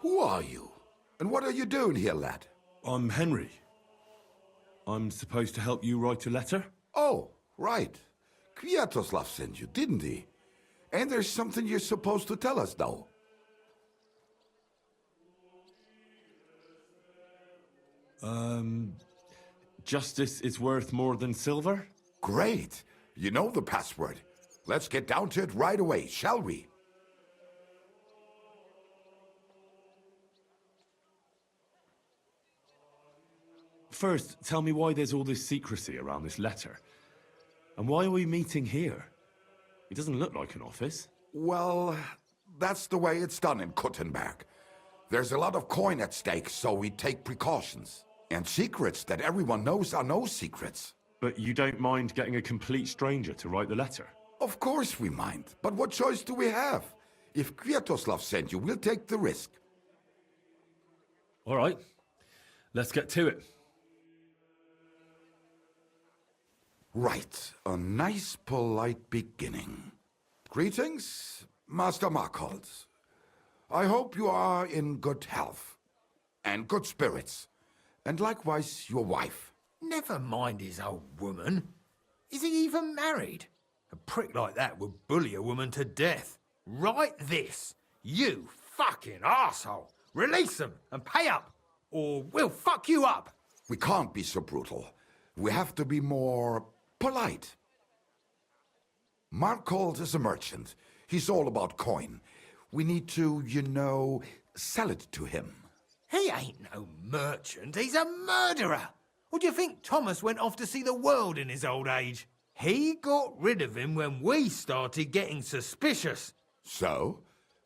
Who are you? And what are you doing here, lad? I'm Henry. I'm supposed to help you write a letter? Oh, right. Kwiatoslav sent you, didn't he? And there's something you're supposed to tell us, though. Justice is worth more than silver? Great. You know the password. Let's get down to it right away, shall we? First, tell me why there's all this secrecy around this letter. And why are we meeting here? It doesn't look like an office. Well, that's the way it's done in Kuttenberg. There's a lot of coin at stake, so we take precautions. And secrets that everyone knows are no secrets. But you don't mind getting a complete stranger to write the letter? Of course we mind, but what choice do we have? If Kwiatoslav sent you, we'll take the risk. All right, let's get to it. Right, a nice polite beginning. Greetings, Master Markhold. I hope you are in good health and good spirits, and likewise your wife. Never mind his old woman. Is he even married? A prick like that would bully a woman to death. Write this. You fucking arsehole. Release them and pay up, or we'll fuck you up. We can't be so brutal. We have to be more polite. Markhold is a merchant. He's all about coin. We need to, sell it to him. He ain't no merchant. He's a murderer. Or do you think Thomas went off to see the world in his old age? He got rid of him when we started getting suspicious. So?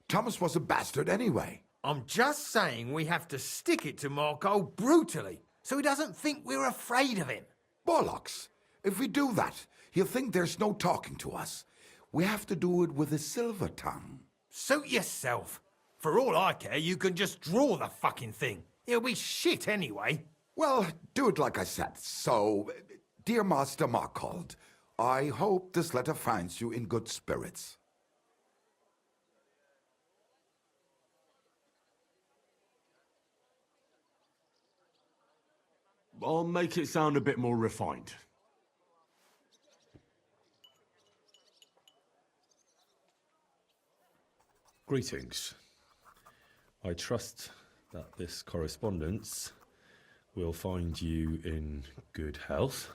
Thomas was a bastard anyway. I'm just saying we have to stick it to Marco brutally, so he doesn't think we're afraid of him. Bollocks. If we do that, he'll think there's no talking to us. We have to do it with a silver tongue. Suit yourself. For all I care, you can just draw the fucking thing. It'll be shit anyway. Well, do it like I said. So, dear Master Markhold, I hope this letter finds you in good spirits. I'll make it sound a bit more refined. Greetings. I trust that this correspondence will find you in good health.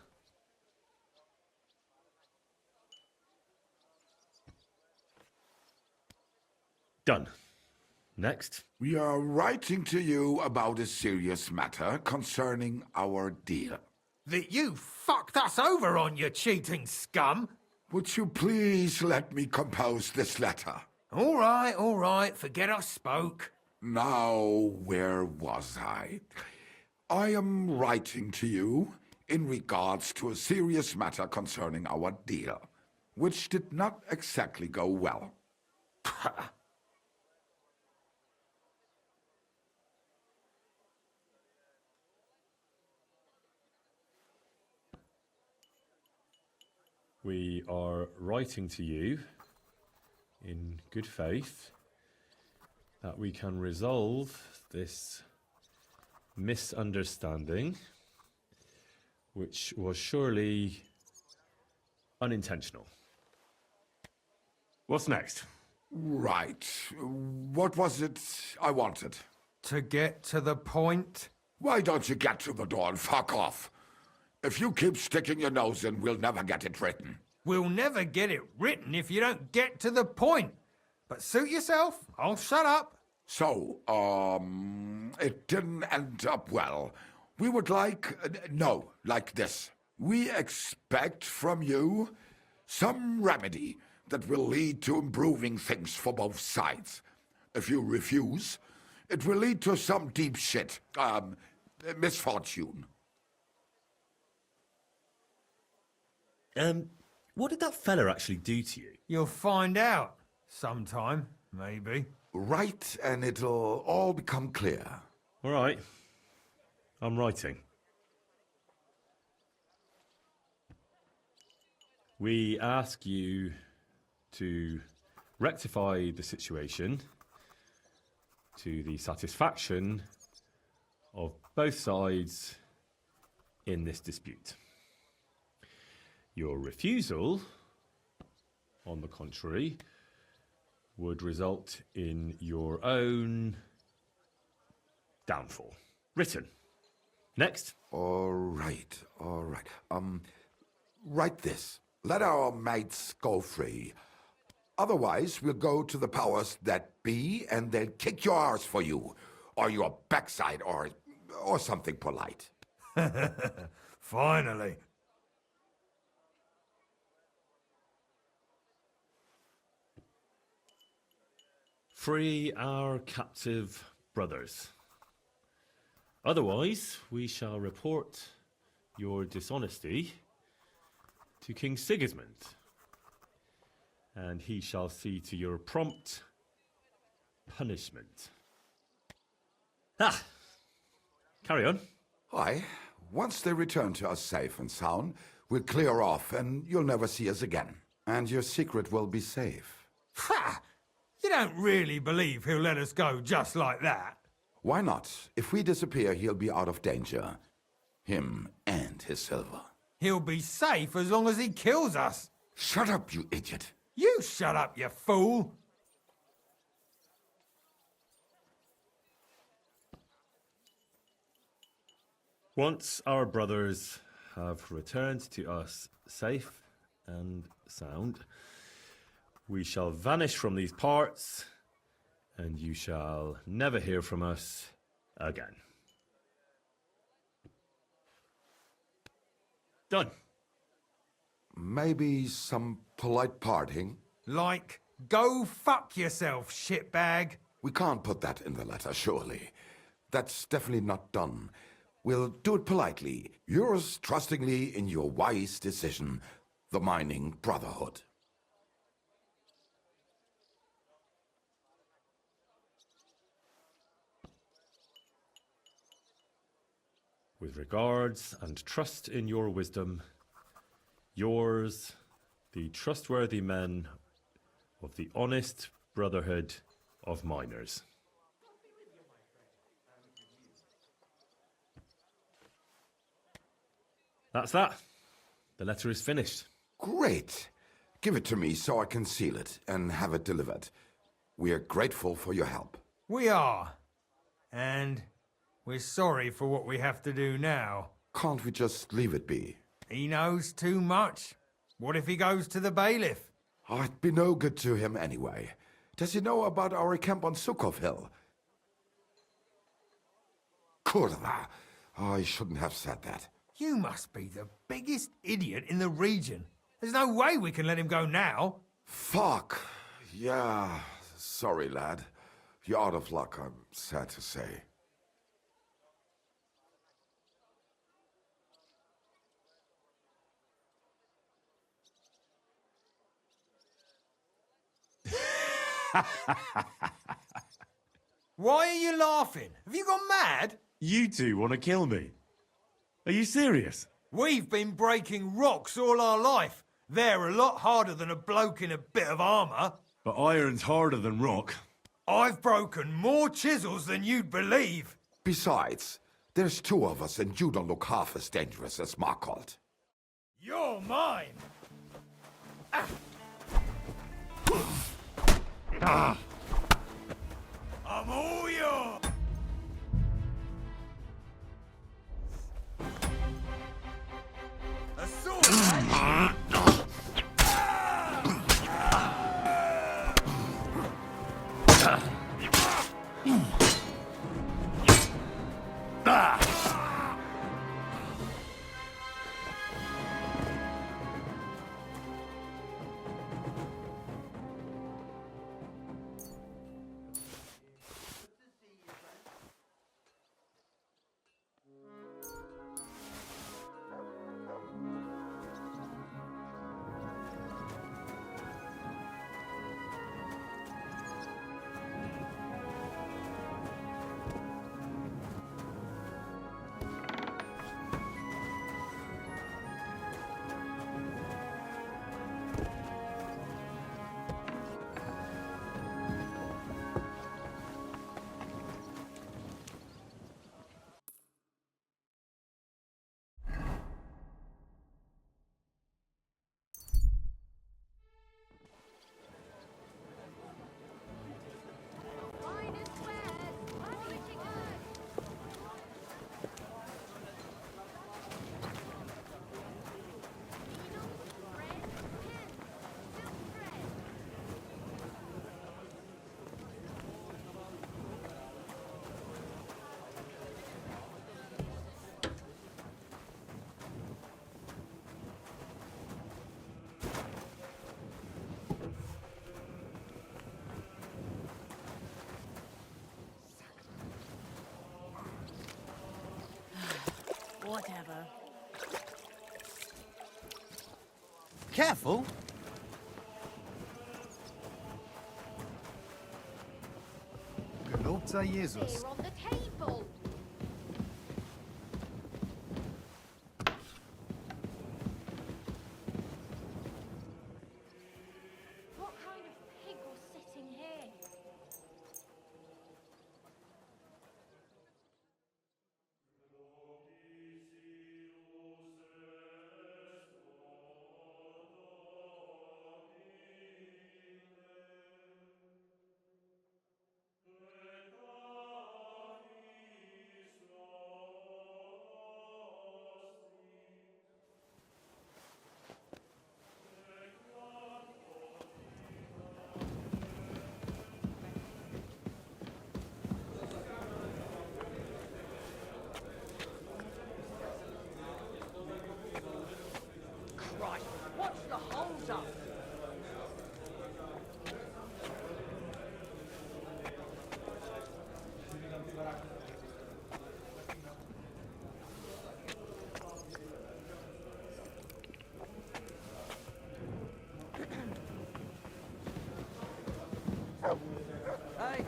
Done. Next. We are writing to you about a serious matter concerning our deal. That you fucked us over on, you cheating scum. Would you please let me compose this letter? All right, forget I spoke. Now, where was I? I am writing to you in regards to a serious matter concerning our deal, which did not exactly go well. We are writing to you in good faith that we can resolve this misunderstanding, which was surely unintentional. What's next? Right. What was it I wanted? To get to the point? Why don't you get to the door and fuck off? If you keep sticking your nose in, we'll never get it written. We'll never get it written if you don't get to the point. But suit yourself, I'll shut up. So, it didn't end up well. We would like this. We expect from you some remedy that will lead to improving things for both sides. If you refuse, it will lead to some deep shit, misfortune. What did that fella actually do to you? You'll find out. Sometime, maybe. Write and it'll all become clear. All right. I'm writing. We ask you to rectify the situation to the satisfaction of both sides in this dispute. Your refusal, on the contrary, would result in your own downfall. Written. Next. All right, all right. Write this. Let our mates go free. Otherwise, we'll go to the powers that be, and they'll kick your arse for you, or your backside, or something polite. Finally. Free our captive brothers. Otherwise, we shall report your dishonesty to King Sigismund, and he shall see to your prompt punishment. Ah! Carry on. Why, once they return to us safe and sound, we'll clear off and you'll never see us again. And your secret will be safe. Ha! You don't really believe he'll let us go just like that? Why not? If we disappear, he'll be out of danger. Him and his silver. He'll be safe as long as he kills us. Shut up, you idiot. You shut up, you fool! Once our brothers have returned to us safe and sound, we shall vanish from these parts, and you shall never hear from us again. Done. Maybe some polite parting? Like, go fuck yourself, shitbag. We can't put that in the letter, surely. That's definitely not done. We'll do it politely. Yours trustingly in your wise decision, the Mining Brotherhood. With regards and trust in your wisdom, yours, the trustworthy men of the honest Brotherhood of Miners. That's that. The letter is finished. Great. Give it to me so I can seal it and have it delivered. We are grateful for your help. We are. And we're sorry for what we have to do now. Can't we just leave it be? He knows too much. What if he goes to the bailiff? Oh, it'd be no good to him anyway. Does he know about our camp on Sukov Hill? Kurva. Oh, I shouldn't have said that. You must be the biggest idiot in the region. There's no way we can let him go now. Fuck. Yeah. Sorry, lad. You're out of luck, I'm sad to say. Why are you laughing? Have you gone mad? You two want to kill me? Are you serious? We've been breaking rocks all our life. They're a lot harder than a bloke in a bit of armour. But iron's harder than rock. I've broken more chisels than you'd believe. Besides, there's two of us and you don't look half as dangerous as Markold. You're mine. I'm all yours. A sword. Careful. Gelobt sei Jesus. Here on the table. What kind of pig was sitting here? Christ, what's the hold up?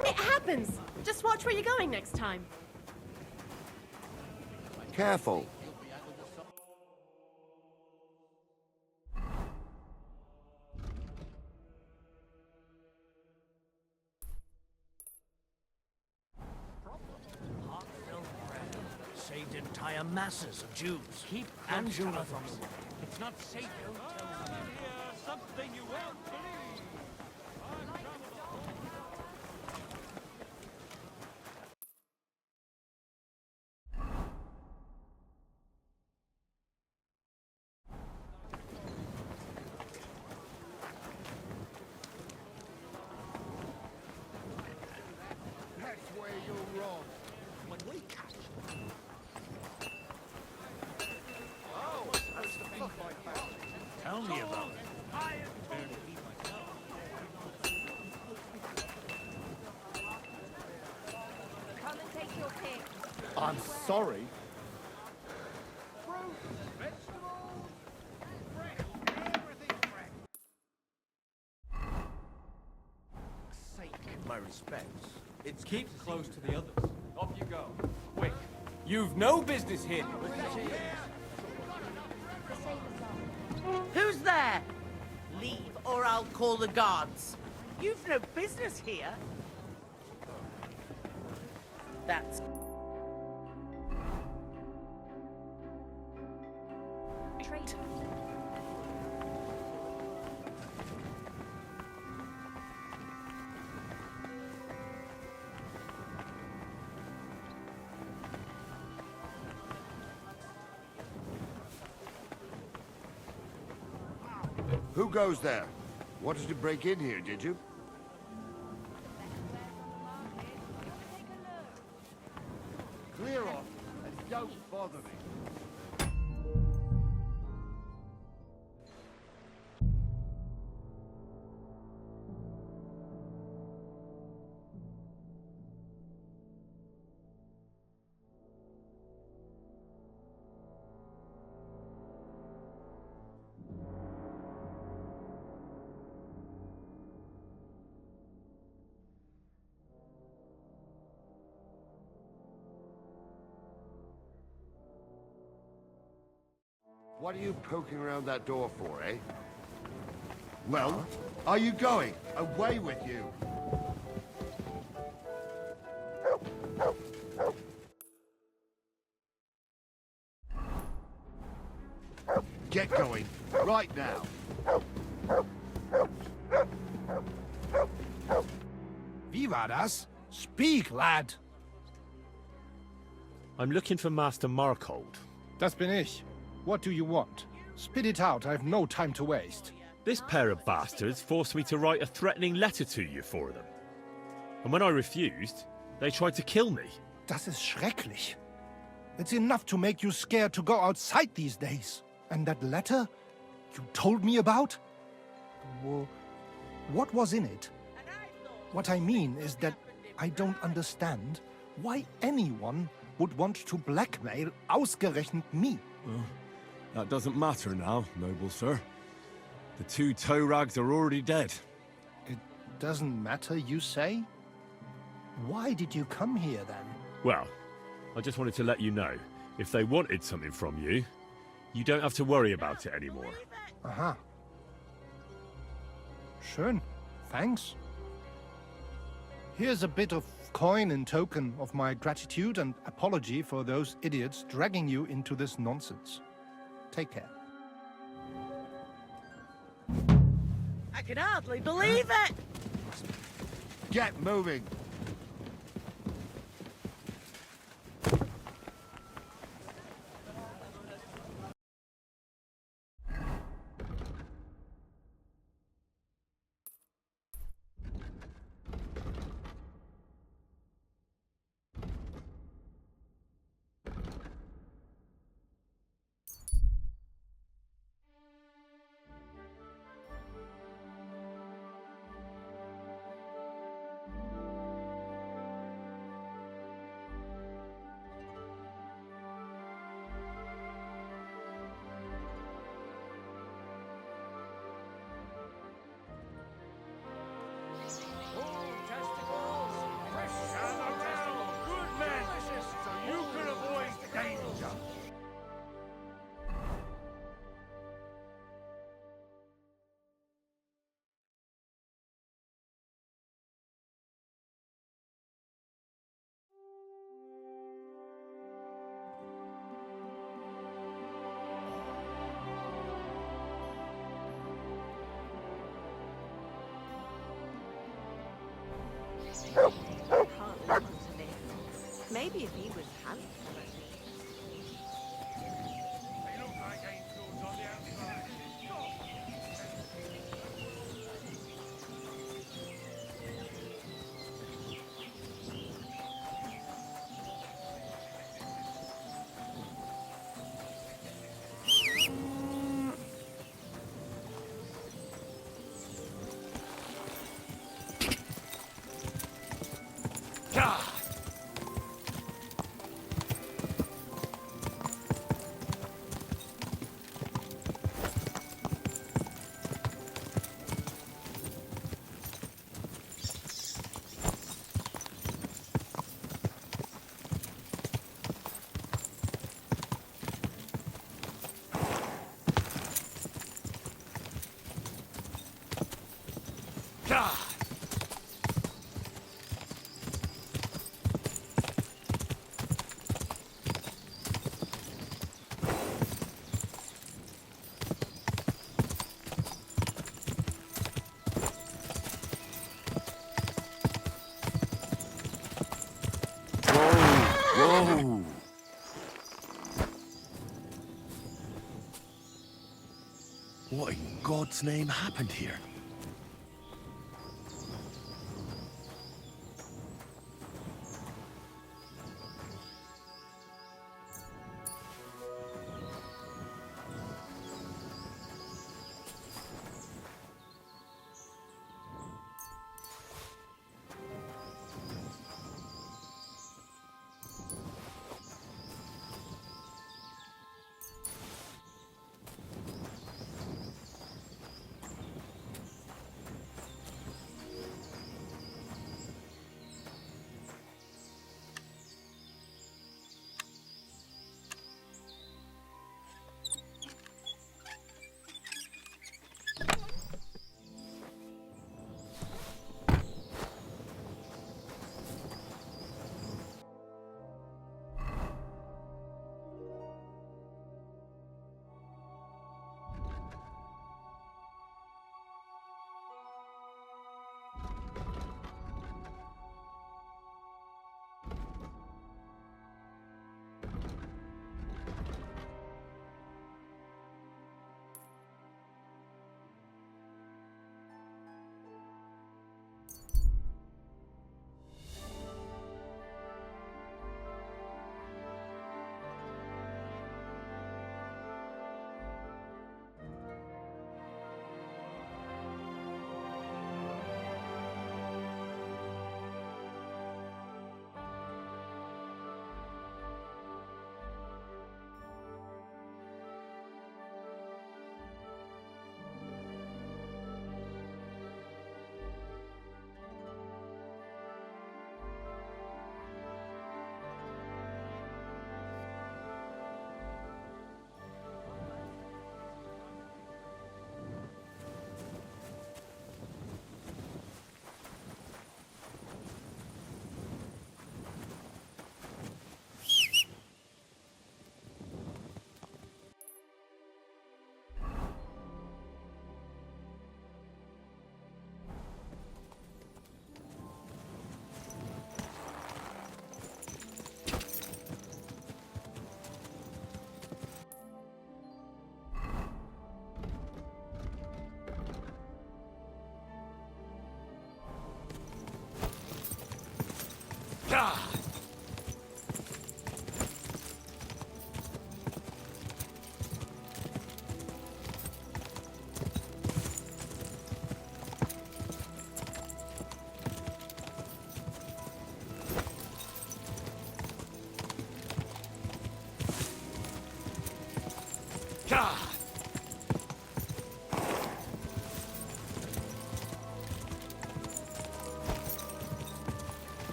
It happens. Just watch where you're going next time. Careful. Saved entire masses of Jews. Keep and Jonathan. It's not safe. Something you won't believe. That's where you're wrong. When we catch tell me about it. Come and take your pick. I'm sorry. My respects. It's keep close to the others. Off you go. Quick. You've no business here. Who's there? Leave, or I'll call the guards. You've no business here. That's... Traitor. Who goes there? Wanted to break in here, did you? Clear off and don't bother me. What are you poking around that door for, eh? Well, are you going? Away with you! Get going, right now! Wie war das? Speak, lad. I'm looking for Master Markold. Das bin ich. What do you want? Spit it out, I've no time to waste. This pair of bastards forced me to write a threatening letter to you for them. And when I refused, they tried to kill me. Das ist schrecklich. It's enough to make you scared to go outside these days. And that letter you told me about? What was in it? What I mean is that I don't understand why anyone would want to blackmail ausgerechnet me. That doesn't matter now, noble sir. The 2 tow rags are already dead. It doesn't matter, you say? Why did you come here then? Well, I just wanted to let you know, if they wanted something from you, you don't have to worry about it anymore. Aha. Schön. Thanks. Here's a bit of coin in token of my gratitude and apology for those idiots dragging you into this nonsense. Take care. I can hardly believe it! Get moving! Maybe if he was handsome. Whoa! What in God's name happened here?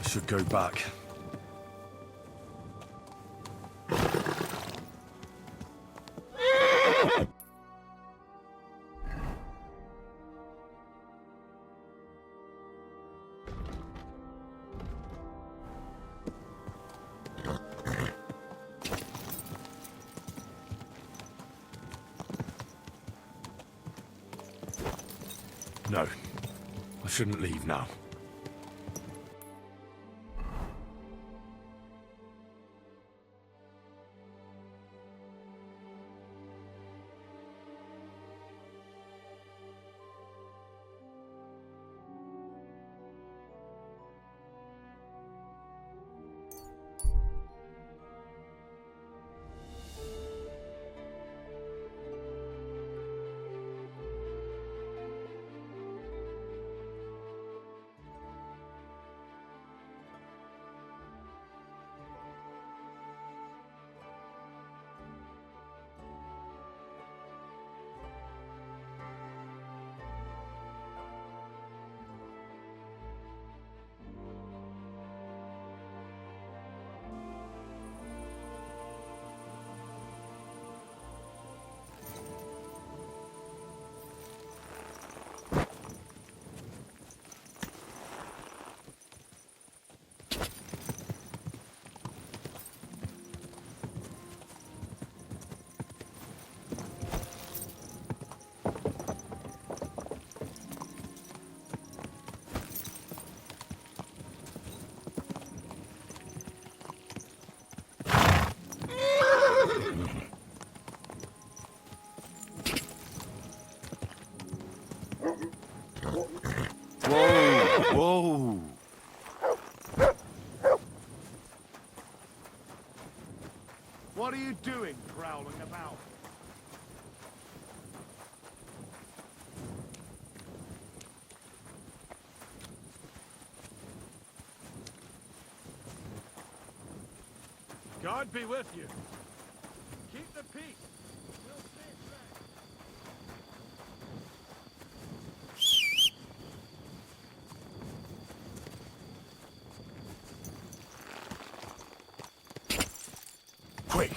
Should go back. No, I shouldn't leave now. Whoa! What are you doing, prowling about? God be with you. Keep the peace. We'll stand back. Quick!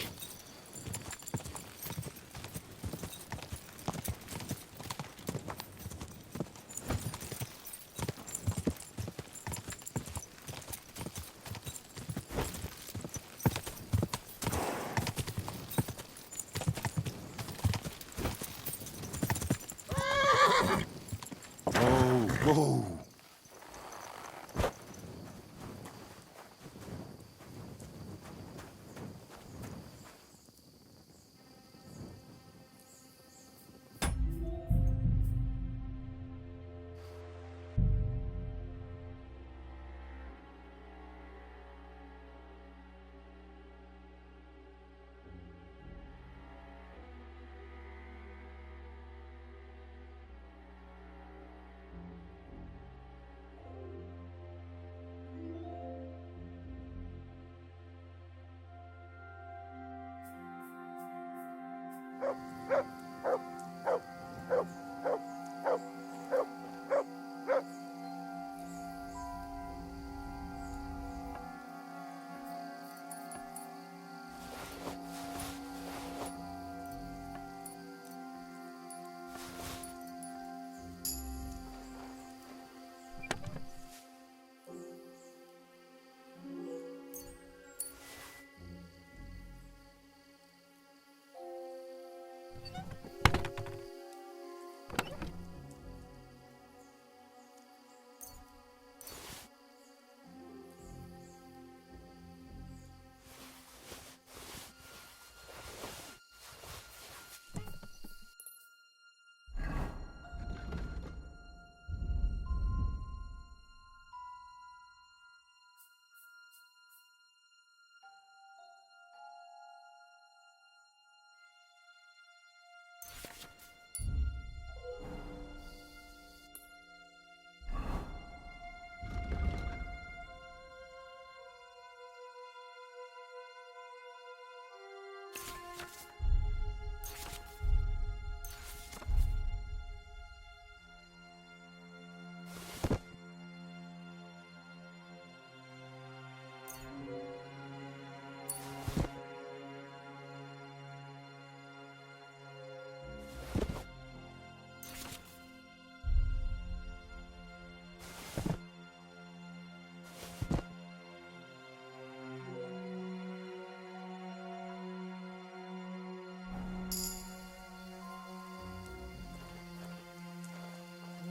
Whoa!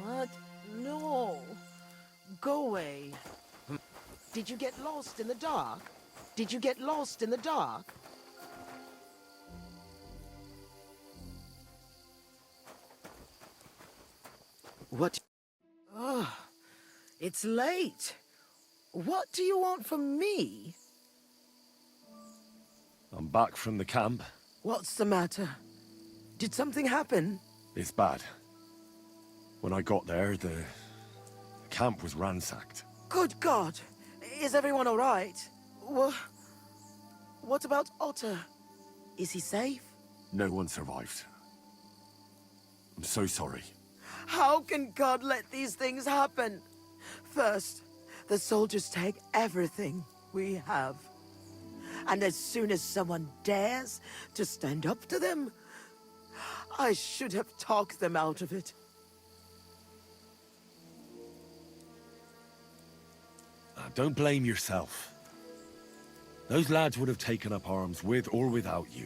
What? No. Go away. Did you get lost in the dark? Did you get lost in the dark? What? Oh, it's late. What do you want from me? I'm back from the camp. What's the matter? Did something happen? It's bad. When I got there, the camp was ransacked. Good God! Is everyone all right? What about Otter? Is he safe? No one survived. I'm so sorry. How can God let these things happen? First, the soldiers take everything we have. And as soon as someone dares to stand up to them, I should have talked them out of it. Don't blame yourself. Those lads would have taken up arms with or without you.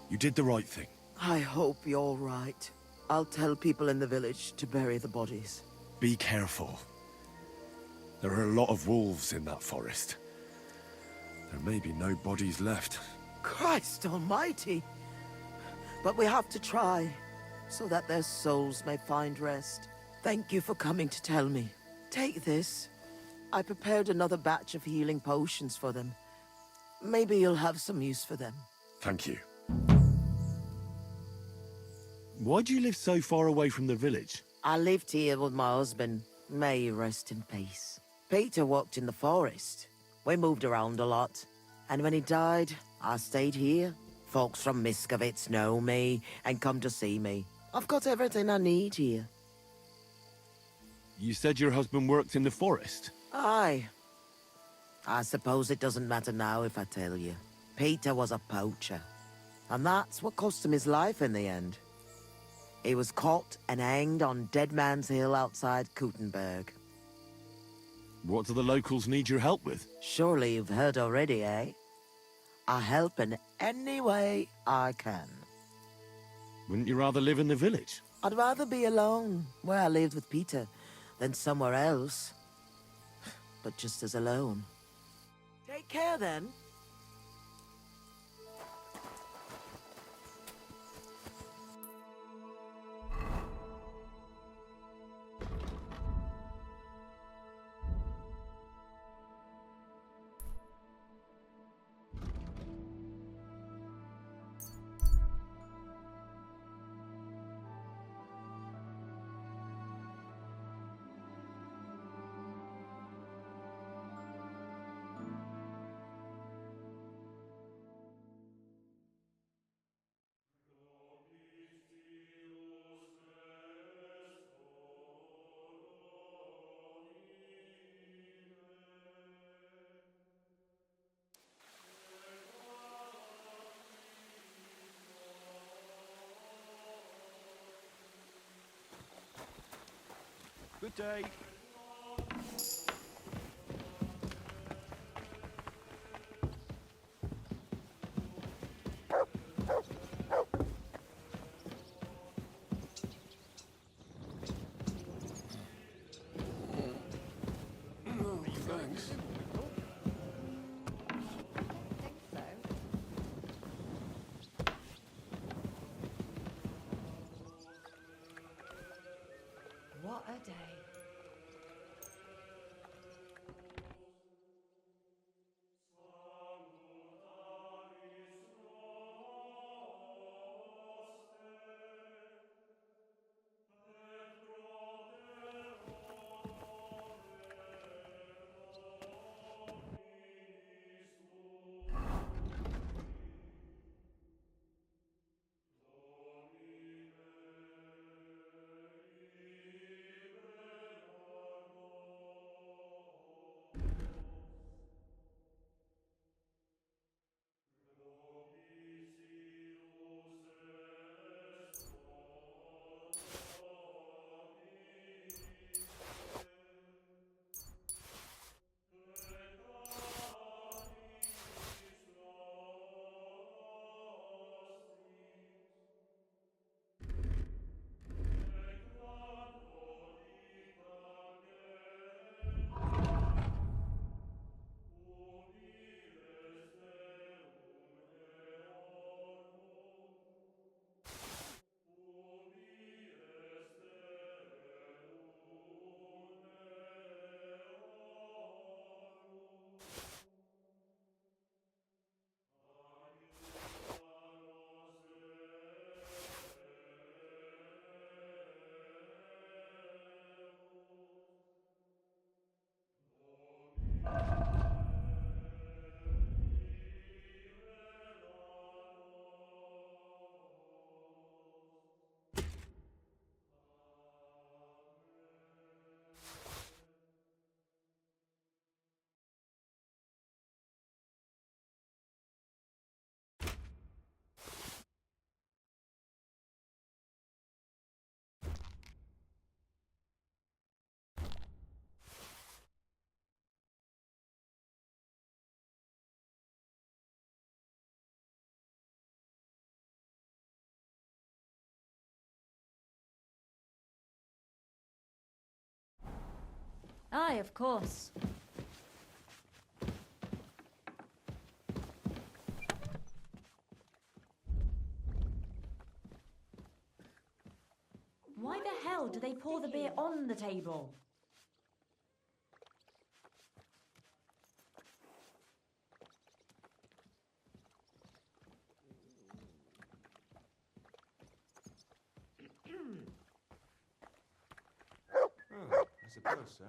You did the right thing. I hope you're right. I'll tell people in the village to bury the bodies. Be careful. There are a lot of wolves in that forest. There may be no bodies left. Christ almighty! But we have to try, so that their souls may find rest. Thank you for coming to tell me. Take this. I prepared another batch of healing potions for them. Maybe you'll have some use for them. Thank you. Why do you live so far away from the village? I lived here with my husband. May he rest in peace. Peter worked in the forest. We moved around a lot. And when he died, I stayed here. Folks from Miskovitz know me and come to see me. I've got everything I need here. You said your husband worked in the forest? Aye. I suppose it doesn't matter now if I tell you. Peter was a poacher. And that's what cost him his life in the end. He was caught and hanged on Dead Man's Hill outside Kuttenberg. What do the locals need your help with? Surely you've heard already, eh? I help in any way I can. Wouldn't you rather live in the village? I'd rather be alone, where I lived with Peter, than somewhere else. But just as alone. Take care, then. Good day. Aye, of course. Why the hell do they pour the beer on the table? Oh, I suppose so.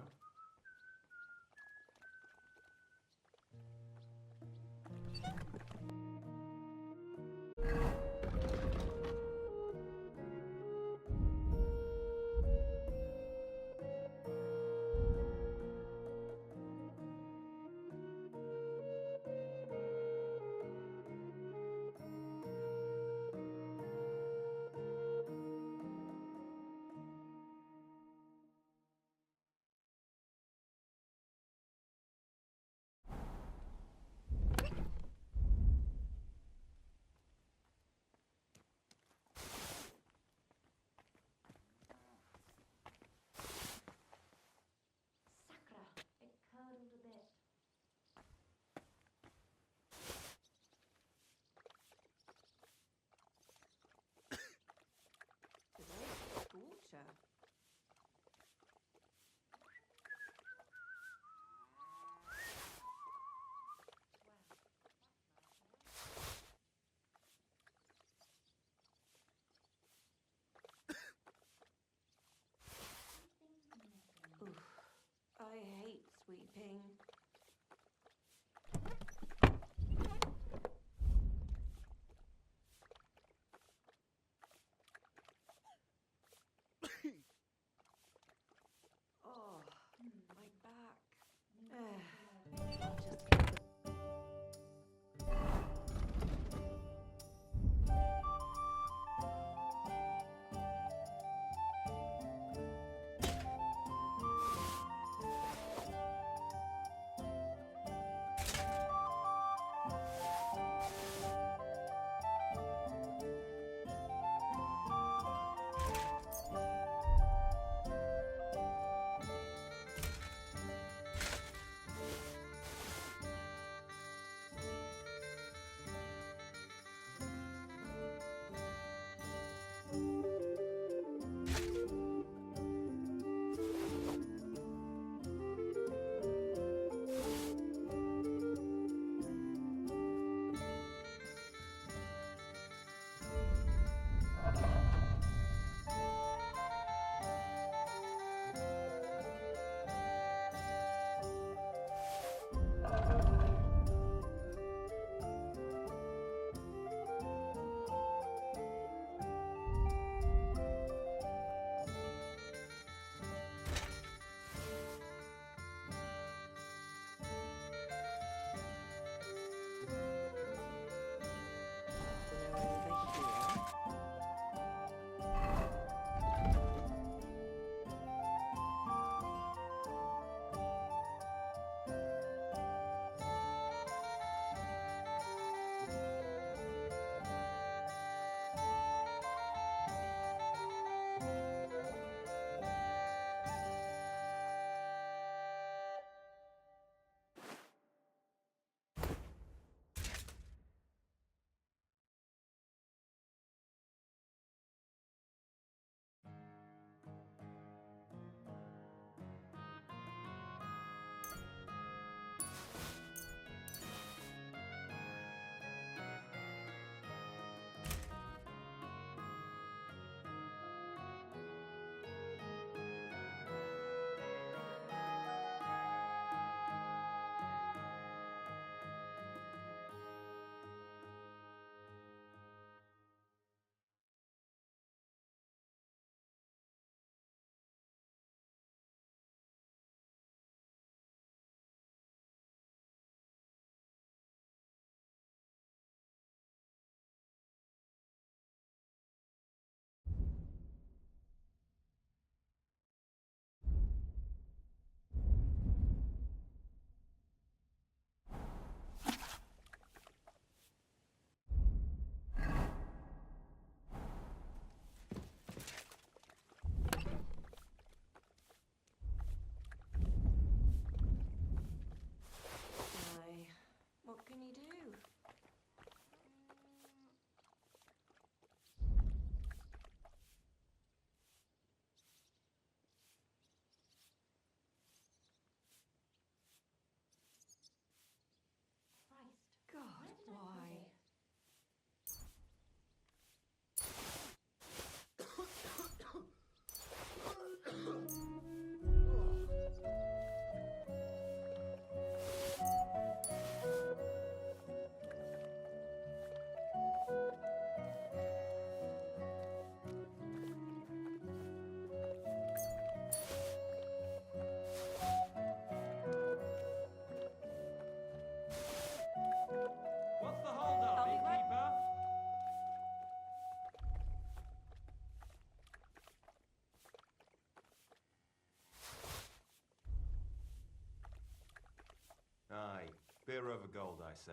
I say.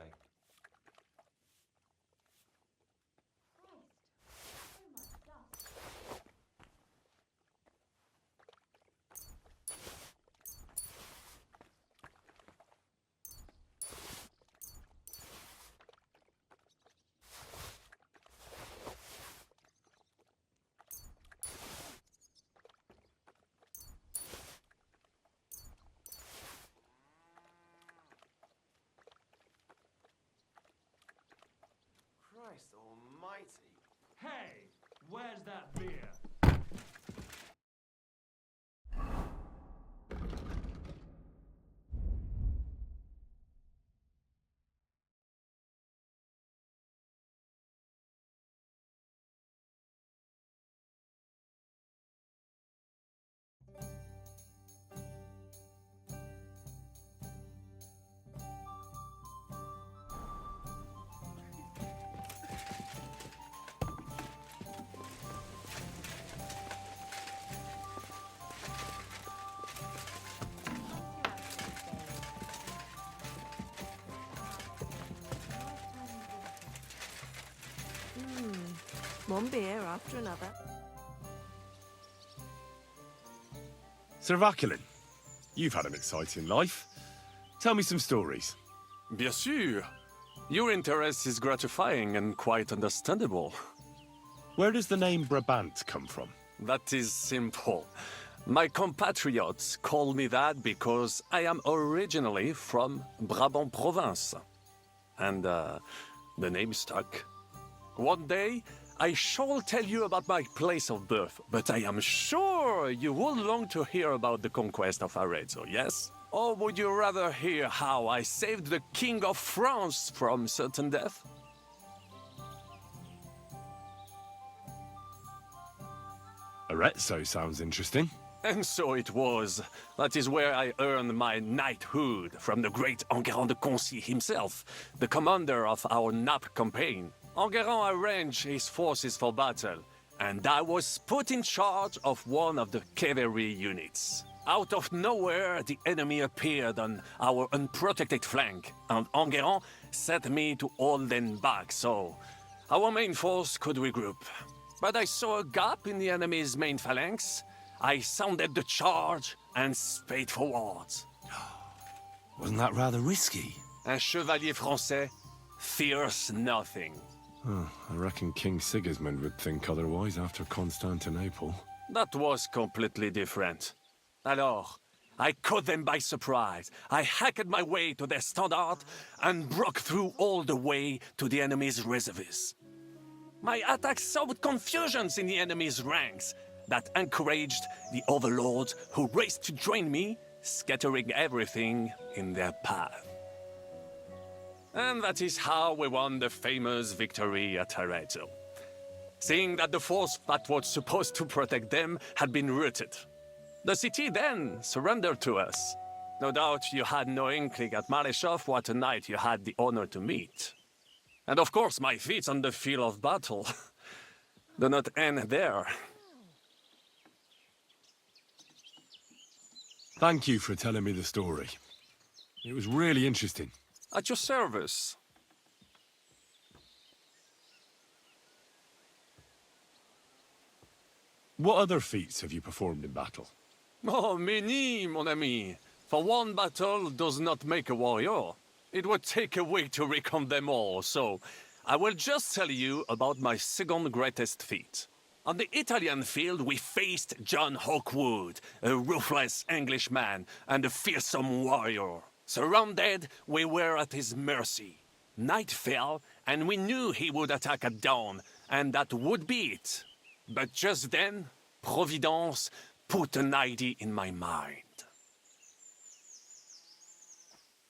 Christ almighty. Hey, where's that beer? One beer after another. Sir Vaculin, you've had an exciting life. Tell me some stories. Bien sûr. Your interest is gratifying and quite understandable. Where does the name Brabant come from? That is simple. My compatriots call me that because I am originally from Brabant province. And, the name stuck. One day, I shall tell you about my place of birth, but I am sure you would long to hear about the conquest of Arezzo, yes? Or would you rather hear how I saved the King of France from certain death? Arezzo sounds interesting. And so it was. That is where I earned my knighthood from the great Enguerrand de Concy himself, the commander of our Naples campaign. Enguerrand arranged his forces for battle, and I was put in charge of one of the cavalry units. Out of nowhere, the enemy appeared on our unprotected flank, and Enguerrand set me to hold them back so our main force could regroup. But I saw a gap in the enemy's main phalanx. I sounded the charge and sped forwards. Wasn't that rather risky? Un chevalier français fears nothing. I reckon King Sigismund would think otherwise after Constantinople. That was completely different. Alors, I caught them by surprise. I hacked my way to their standard and broke through all the way to the enemy's reserves. My attack sowed confusions in the enemy's ranks that encouraged the overlords who raced to join me, scattering everything in their path. And that is how we won the famous victory at Arezzo. Seeing that the force that was supposed to protect them had been routed. The city then surrendered to us. No doubt you had no inkling at Maleshov what a knight you had the honor to meet. And of course my feats on the field of battle do not end there. Thank you for telling me the story. It was really interesting. At your service. What other feats have you performed in battle? Oh, many, mon ami. For one battle does not make a warrior. It would take a week to recount them all, so I will just tell you about my second greatest feat. On the Italian field, we faced John Hawkwood, a ruthless Englishman and a fearsome warrior. Surrounded, we were at his mercy. Night fell, and we knew he would attack at dawn, and that would be it. But just then, Providence put an idea in my mind.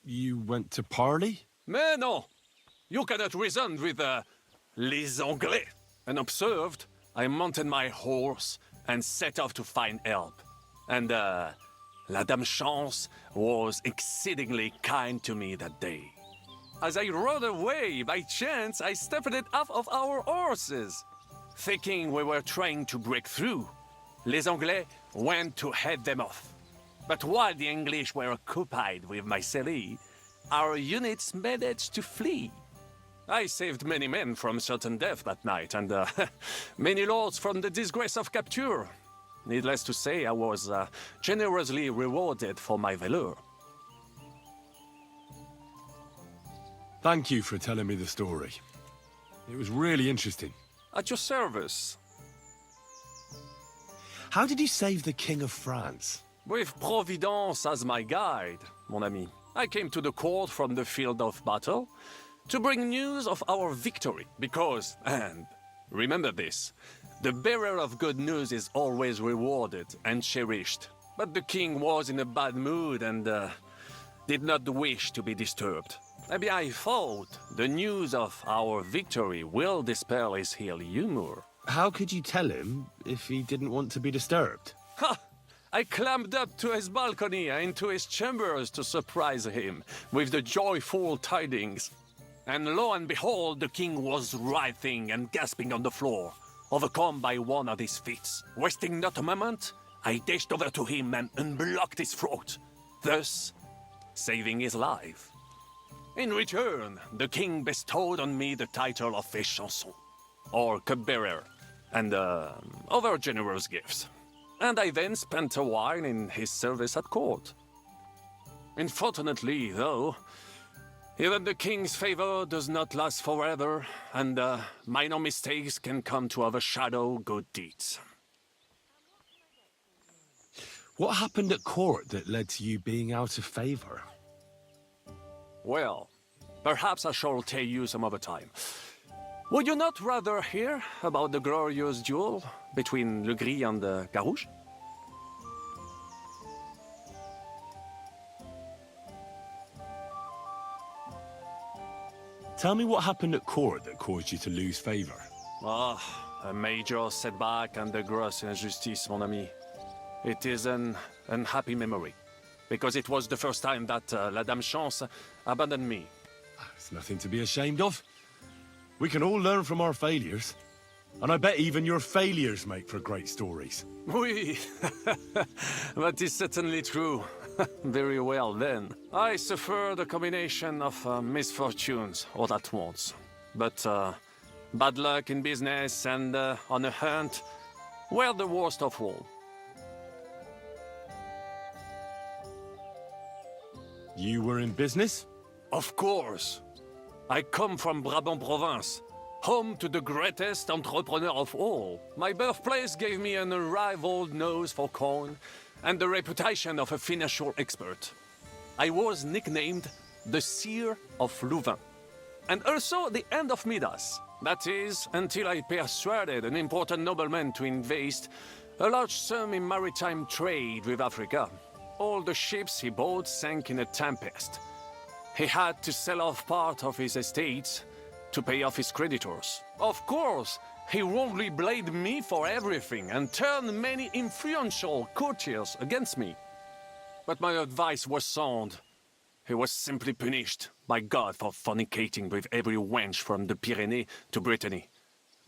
You went to parley? Mais non! You cannot reason with les Anglais. And observed, I mounted my horse and set off to find help. And La Dame Chance was exceedingly kind to me that day. As I rode away, by chance, I stepped it off of our horses. Thinking we were trying to break through, les Anglais went to head them off. But while the English were occupied with my Celie, our units managed to flee. I saved many men from certain death that night, and many lords from the disgrace of capture. Needless to say, I was generously rewarded for my valor. Thank you for telling me the story. It was really interesting. At your service. How did you save the King of France? With Providence as my guide, mon ami. I came to the court from the field of battle to bring news of our victory, because, and remember this, the bearer of good news is always rewarded and cherished. But the king was in a bad mood and did not wish to be disturbed. Maybe I thought the news of our victory will dispel his ill humor. How could you tell him if he didn't want to be disturbed? Ha! I climbed up to his balcony and into his chambers to surprise him with the joyful tidings. And lo and behold, the king was writhing and gasping on the floor, overcome by one of his fits. Wasting not a moment, I dashed over to him and unblocked his throat, thus saving his life. In return, the king bestowed on me the title of Échanson, or cupbearer, and other generous gifts. And I then spent a while in his service at court. Unfortunately, though, even the king's favor does not last forever, and minor mistakes can come to overshadow good deeds. What happened at court that led to you being out of favor? Well, perhaps I shall tell you some other time. Would you not rather hear about the glorious duel between Le Gris and Carouge? Tell me what happened at court that caused you to lose favor. Ah, a major setback and a gross injustice, mon ami. It is an unhappy memory, because it was the first time that La Dame Chance abandoned me. It's nothing to be ashamed of. We can all learn from our failures. And I bet even your failures make for great stories. Oui, that is certainly true. Very well, then. I suffered a combination of misfortunes all at once. But bad luck in business and on a hunt were the worst of all. You were in business? Of course. I come from Brabant province, home to the greatest entrepreneur of all. My birthplace gave me an unrivaled nose for coin and the reputation of a financial expert. I was nicknamed the Seer of Louvain, and also the End of Midas. That is, until I persuaded an important nobleman to invest a large sum in maritime trade with Africa. All the ships he bought sank in a tempest. He had to sell off part of his estates to pay off his creditors. Of course, he wrongly blamed me for everything and turned many influential courtiers against me. But my advice was sound. He was simply punished by God for fornicating with every wench from the Pyrenees to Brittany,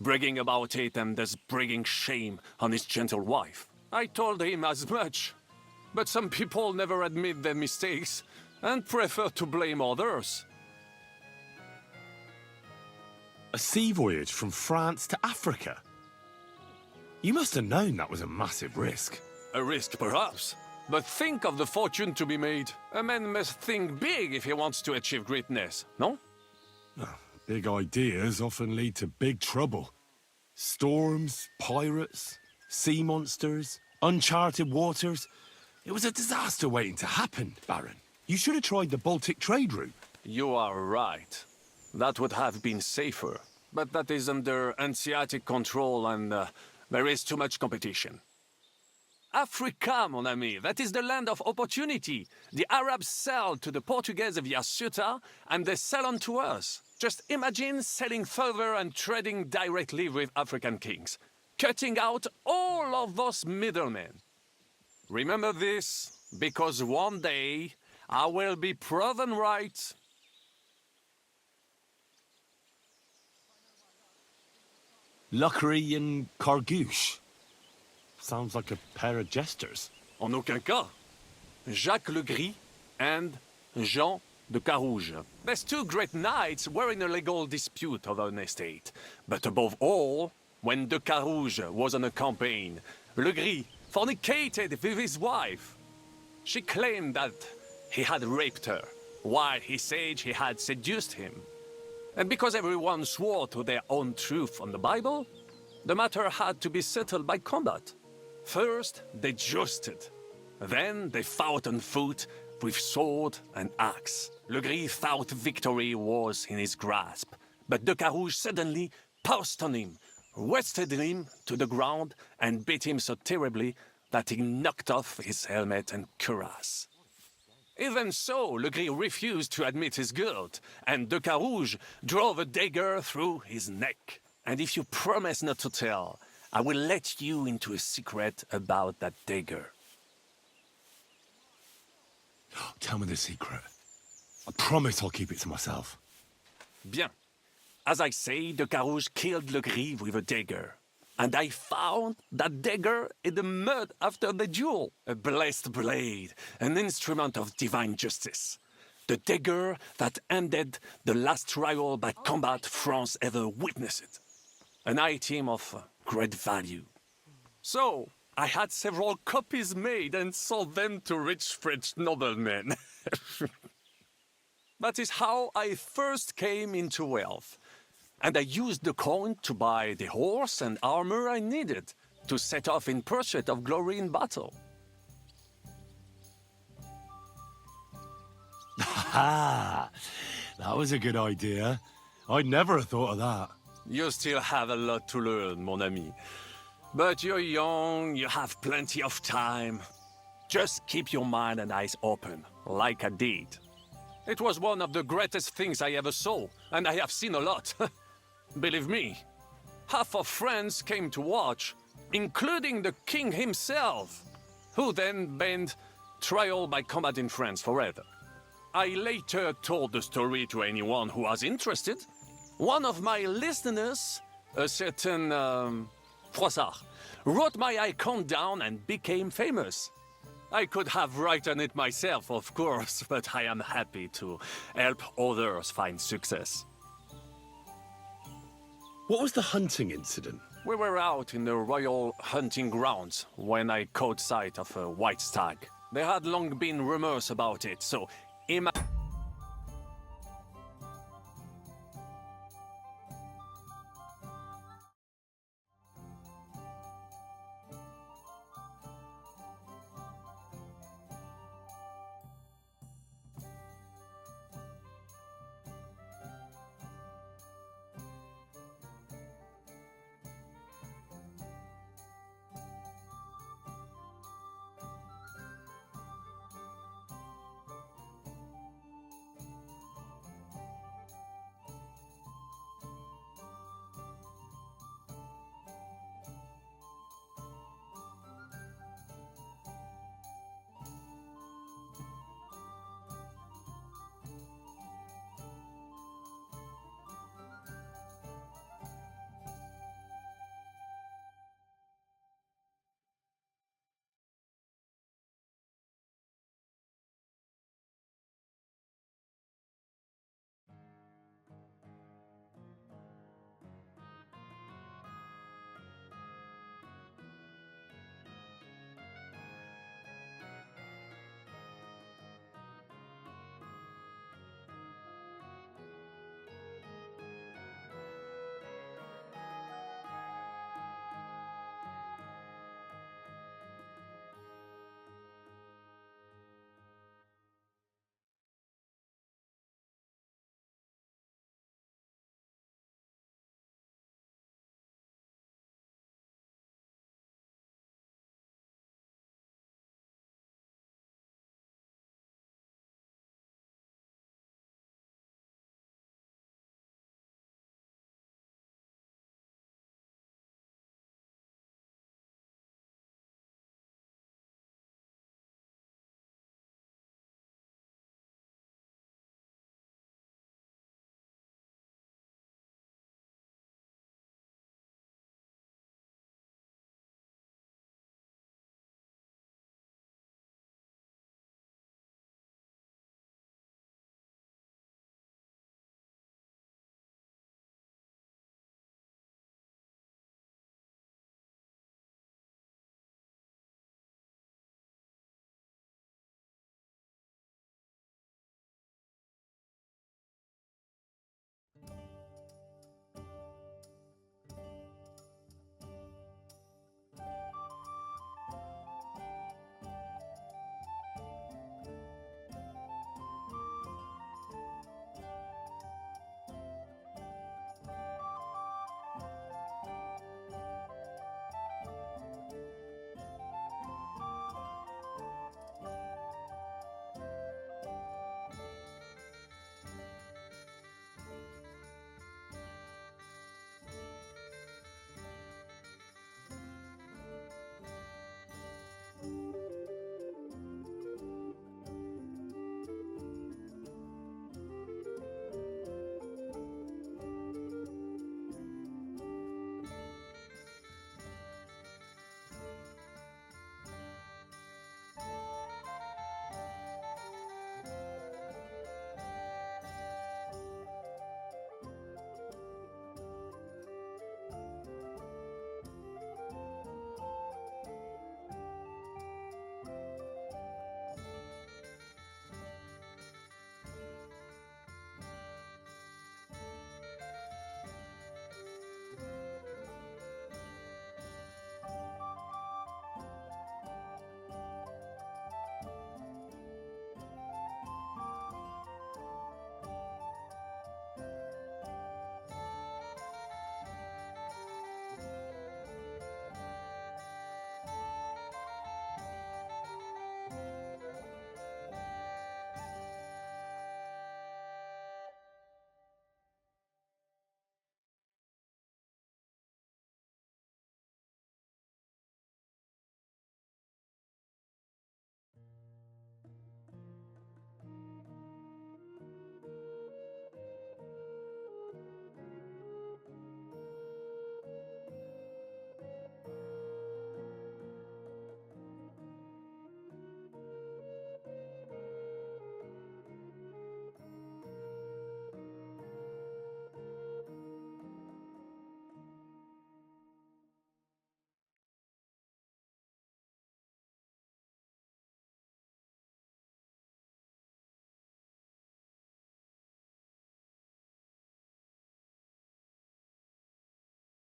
bragging about it and thus bringing shame on his gentle wife. I told him as much, but some people never admit their mistakes and prefer to blame others. A sea voyage from France to Africa? You must have known that was a massive risk. A risk, perhaps. But think of the fortune to be made. A man must think big if he wants to achieve greatness, no? Big ideas often lead to big trouble. Storms, pirates, sea monsters, uncharted waters. It was a disaster waiting to happen, Baron. You should have tried the Baltic trade route. You are right. That would have been safer. But that is under Hanseatic control and there is too much competition. Africa, mon ami, that is the land of opportunity. The Arabs sell to the Portuguese via Ceuta and they sell on to us. Just imagine selling further and trading directly with African kings, cutting out all of those middlemen. Remember this, because one day I will be proven right. Luckery and Cargouche. Sounds like a pair of jesters. En aucun cas. Jacques Le Gris and Jean de Carouge. These two great knights were in a legal dispute over an estate. But above all, when de Carouge was on a campaign, Le Gris fornicated with his wife. She claimed that he had raped her, while he said he had seduced him. And because everyone swore to their own truth on the Bible, the matter had to be settled by combat. First, they jousted. Then they fought on foot with sword and axe. Le Gris thought victory was in his grasp, but de Carouge suddenly pounced on him, wrested him to the ground, and beat him so terribly that he knocked off his helmet and cuirass. Even so, Le Gris refused to admit his guilt, and de Carouge drove a dagger through his neck. And if you promise not to tell, I will let you into a secret about that dagger. Tell me the secret. I promise I'll keep it to myself. Bien. As I say, de Carouge killed Le Gris with a dagger. And I found that dagger in the mud after the duel. A blessed blade, an instrument of divine justice. The dagger that ended the last trial by combat France ever witnessed. An item of great value. So, I had several copies made and sold them to rich French noblemen. That is how I first came into wealth. And I used the coin to buy the horse and armor I needed to set off in pursuit of glory in battle. Ha! That was a good idea. I'd never have thought of that. You still have a lot to learn, mon ami. But you're young, you have plenty of time. Just keep your mind and eyes open, like I did. It was one of the greatest things I ever saw, and I have seen a lot. Believe me, half of France came to watch, including the king himself, who then banned trial by combat in France forever. I later told the story to anyone who was interested. One of my listeners, a certain Froissart, wrote my icon down and became famous. I could have written it myself, of course, but I am happy to help others find success. What was the hunting incident? We were out in the royal hunting grounds when I caught sight of a white stag. There had long been rumors about it, so